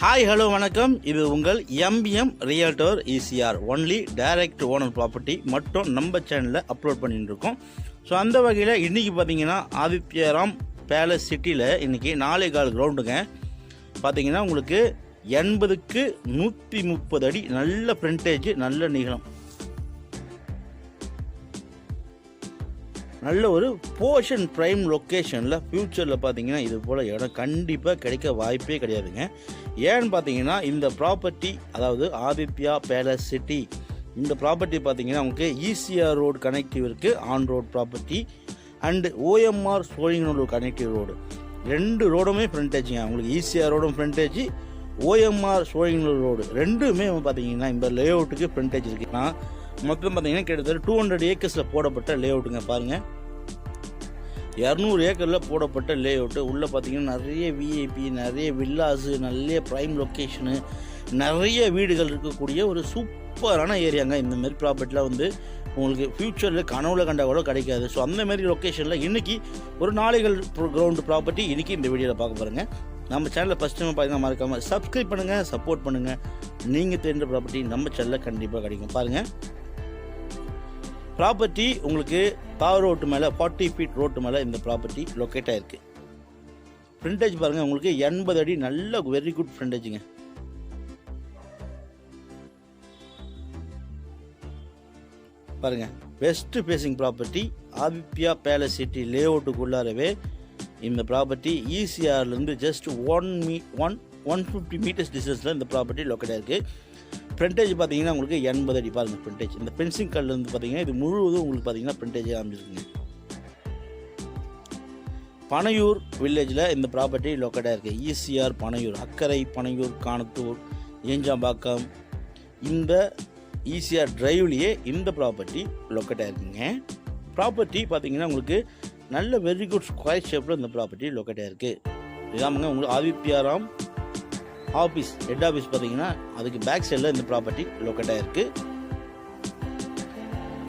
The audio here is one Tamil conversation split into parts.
ஹாய் ஹலோ வணக்கம். இது உங்கள் MBM realtor ECR only direct owner property மட்டும் நம்ம சேனலில் அப்லோட் பண்ணிட்டு இருக்கோம். ஸோ அந்த வகையில் இன்றைக்கி பார்த்தீங்கன்னா ஆதித்யராம் பேலஸ் சிட்டியில் இன்றைக்கி 4.25 கிரவுண்டுங்க. பார்த்தீங்கன்னா உங்களுக்கு 80க்கு 130 அடி நல்ல ஃப்ரண்டேஜ், நல்ல நீளம், நல்ல ஒரு போர்ஷன் ப்ரைம் லொக்கேஷனில் ஃப்யூச்சரில் பார்த்தீங்கன்னா இது போல் இடம் கண்டிப்பாக கிடைக்க வாய்ப்பே கிடையாதுங்க. ஏன்னு பார்த்தீங்கன்னா இந்த ப்ராப்பர்ட்டி, அதாவது ஆதித்யா பேலஸ் சிட்டி, இந்த ப்ராப்பர்ட்டி பார்த்தீங்கன்னா உங்களுக்கு ஈசிஆர் ரோடு கனெக்டிவ் இருக்குது, on road property, and OMR Sholinganallur connective road, 2 ரோடுமே ஃப்ரண்டேஜுங்க. உங்களுக்கு ஈசிஆர் ரோடும் ஃப்ரண்டேஜ், ஓஎம்ஆர் சோழிங்கநல்லூர் ரோடு ரெண்டுமே பார்த்தீங்கன்னா இந்த லே அவுட்டுக்கு ஃப்ரண்டேஜ் இருக்குன்னா மொத்தம் பார்த்தீங்கன்னா கிட்டத்தட்ட 200 ஏக்கர்ஸில் போடப்பட்ட லே அவுட்டுங்க. பாருங்கள், 200 ஏக்கரில் போடப்பட்ட லே அவுட்டு. உள்ளே பார்த்தீங்கன்னா நிறைய விஐபி, நிறைய வில்லாஸு, நிறைய ப்ரைம் லொக்கேஷனு, நிறைய வீடுகள் இருக்கக்கூடிய ஒரு சூப்பரான ஏரியாங்க. இந்தமாரி ப்ராப்பர்ட்டிலாம் வந்து உங்களுக்கு ஃப்யூச்சரில் கனவுல கண்டா கூட கிடைக்காது. ஸோ அந்தமாரி லொக்கேஷனில் இன்றைக்கி ஒரு 4 கிரவுண்டு ப்ராப்பர்ட்டி இன்றைக்கி இந்த வீடியோவில் பார்க்க போகிறேங்க. நம்ம சேனலில் ஃபஸ்ட் டைம் பார்த்தீங்கன்னா மறக்காமல் சப்ஸ்கிரைப் பண்ணுங்கள், சப்போர்ட் பண்ணுங்கள். நீங்கள் தெரிஞ்ச ப்ராப்பர்ட்டி நம்ம சேனலில் கண்டிப்பாக கிடைக்கும். பாருங்கள், ப்ராப்பர்ட்டி உங்களுக்கு தார் ரோட்டு மேலே 40 ஃபீட் ரோட்டு மேலே இந்த ப்ராப்பர்ட்டி லொக்கேட் ஆகிருக்கு. ஃப்ரண்டேஜ் பாருங்கள், உங்களுக்கு 80 அடி நல்ல வெரி குட் ஃப்ரண்டேஜுங்க. பாருங்கள், west facing property, Aditya palace city lay அவுட்டுக்குள்ளாரவே இந்த ப்ராப்பர்ட்டி ஈசிஆர்லேருந்து ஜஸ்ட் 150 மீட்டர்ஸ் டிஸ்டன்ஸில் இந்த ப்ராப்பர்ட்டி லொக்கேட் ஆகிருக்கு. ஃப்ரண்டேஜ் பார்த்தீங்கன்னா உங்களுக்கு 80 அடி. பாருங்கள் ஃப்ரண்டேஜ், இந்த பென்சிங் கல்லேருந்து பார்த்தீங்கன்னா இது முழுவதும் உங்களுக்கு பார்த்தீங்கன்னா ஃப்ரண்டேஜே அமைச்சிருக்குங்க. பனையூர் வில்லேஜில் இந்த ப்ராப்பர்ட்டி லொக்கேட் ஆகிருக்கு. ஈசிஆர் பனையூர், அக்கரை, பனையூர், காணத்தூர், ஏஞ்சாம்பாக்கம், இந்த ஈசிஆர் டிரைவ்லேயே இந்த ப்ராப்பர்ட்டி லொக்கேட் ஆகிருக்குங்க. ப்ராப்பர்ட்டி பார்த்தீங்கன்னா உங்களுக்கு நல்ல வெரி குட் ஸ்கொயர் ஷேப்பில் இந்த ப்ராப்பர்ட்டி லொக்கேட் ஆகிருக்கு. இதாமங்க உங்களுக்கு ஆதித்யாராம் ஆஃபீஸ், ஹெட் ஆஃபீஸ் பார்த்தீங்கன்னா அதுக்கு பேக் சைடில் இந்த ப்ராப்பர்ட்டி லொக்கேட் ஆகிருக்கு.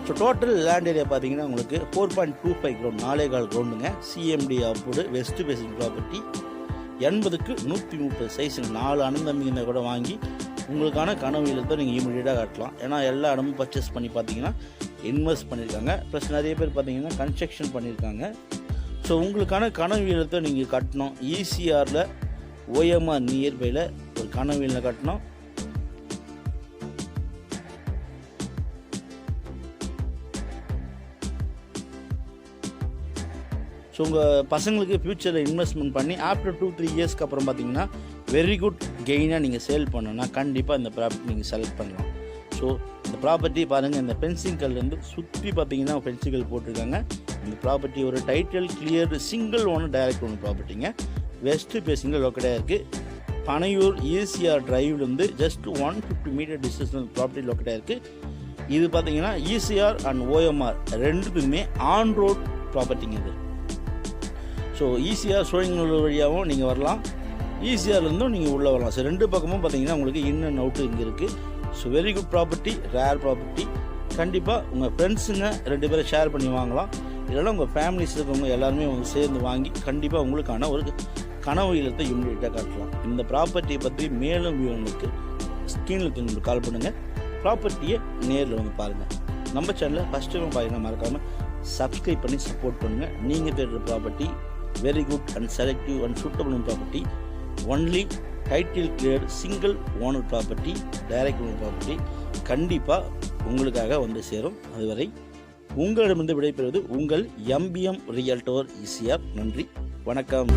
ஸோ டோட்டல் லேண்ட் ஏரியா பார்த்தீங்கன்னா உங்களுக்கு 4.25 கிரவுண்ட், 4.25 கிரவுண்டுங்க. CMD approved west facing property, 80க்கு 130 சைஸுங்க. 4 அனந்தம்பிங்க கூட வாங்கி உங்களுக்கான கனவு இல்லத்தை நீங்கள் இமீடியட்டாக கட்டலாம். ஏன்னா எல்லா இடமும் பர்ச்சேஸ் பண்ணி பார்த்தீங்கன்னா இன்வெஸ்ட் பண்ணியிருக்காங்க, ப்ளஸ் நிறைய பேர் பார்த்தீங்கன்னா கன்ஸ்ட்ரக்ஷன் பண்ணியிருக்காங்க. ஸோ உங்களுக்கான கனவு இல்லத்தை நீங்கள் கட்டணும். ஈசிஆரில் ஓஎம்ஆர் நியர்பையில் ஒரு கனவு இல்லம் கட்டணும். ஸோ உங்கள் பசங்களுக்கு ஃப்யூச்சரில் இன்வெஸ்ட்மெண்ட் பண்ணி ஆஃப்டர் 2-3 இயர்ஸ்க்கு அப்புறம் பார்த்தீங்கன்னா வெரி குட் கெயினாக நீங்கள் சேல் பண்ணணும்னா கண்டிப்பாக இந்த ப்ராப்பர்ட்டி நீங்கள் செலக்ட் பண்ணலாம். ஸோ இந்த ப்ராப்பர்ட்டி பாருங்கள், இந்த ஃபென்சிங் கல்லேருந்து சுற்றி பார்த்தீங்கன்னா ஃபென்சிங் போட்டிருக்காங்க. இந்த ப்ராப்பர்ட்டி ஒரு title clear single owner direct owner ப்ராப்பர்ட்டிங்க. வெஸ்ட் ஃபேசிங்கில் லொக்கேட்டாக இருக்குது. பனையூர் ஈசிஆர் டிரைவ்லேருந்து ஜஸ்ட் 150 மீட்டர் டிஸ்டன்ஸில் ப்ராப்பர்ட்டி லொக்கேட்டாக இருக்குது. இது பார்த்தீங்கன்னா ஈசிஆர் அண்ட் ஓஎம்ஆர் ரெண்டுத்துக்குமே ஆன் ரோட் ப்ராப்பர்ட்டிங்க இது. ஸோ ஈசிஆர் சோழிங்கநல்லூர் வழியாகவும் நீங்கள் வரலாம், ஈசிஆர்லேருந்தும் நீங்கள் உள்ளே வரலாம். ஸோ 2 பக்கமும் பார்த்தீங்கன்னா உங்களுக்கு இன் அண்ட் அவுட்டு இங்கே இருக்குது. So very good property, rare property. கண்டிப்பாக உங்கள் ஃப்ரெண்ட்ஸுங்க 2 பேரை ஷேர் பண்ணி வாங்கலாம். இதெல்லாம் உங்கள் ஃபேமிலிஸ் இருக்கவங்க எல்லாருமே வந்து சேர்ந்து வாங்கி கண்டிப்பாக உங்களுக்கான ஒரு கனவு இல்லத்தை இமீடியட்டாக காட்டலாம். இந்த ப்ராப்பர்ட்டியை பற்றி மேலும் விவரங்களுக்கு ஸ்க்ரீனில் கால் பண்ணுங்கள். ப்ராப்பர்ட்டியை நேரில் வந்து பாருங்கள். நம்ம சேனலில் ஃபஸ்ட் டைம் பார்த்தீங்கன்னா மறக்காமல் சப்ஸ்கிரைப் பண்ணி சப்போர்ட் பண்ணுங்கள். நீங்கள் தேடுற property very good and selective and suitable property, only title clear single owner property, direct owner property கண்டிப்பாக உங்களுக்காக வந்து சேரும். அதுவரை உங்களிடமிருந்து விடைபெறுவது உங்கள் எம்பிஎம் ரியல்டர் ஈசிஆர். நன்றி, வணக்கம்.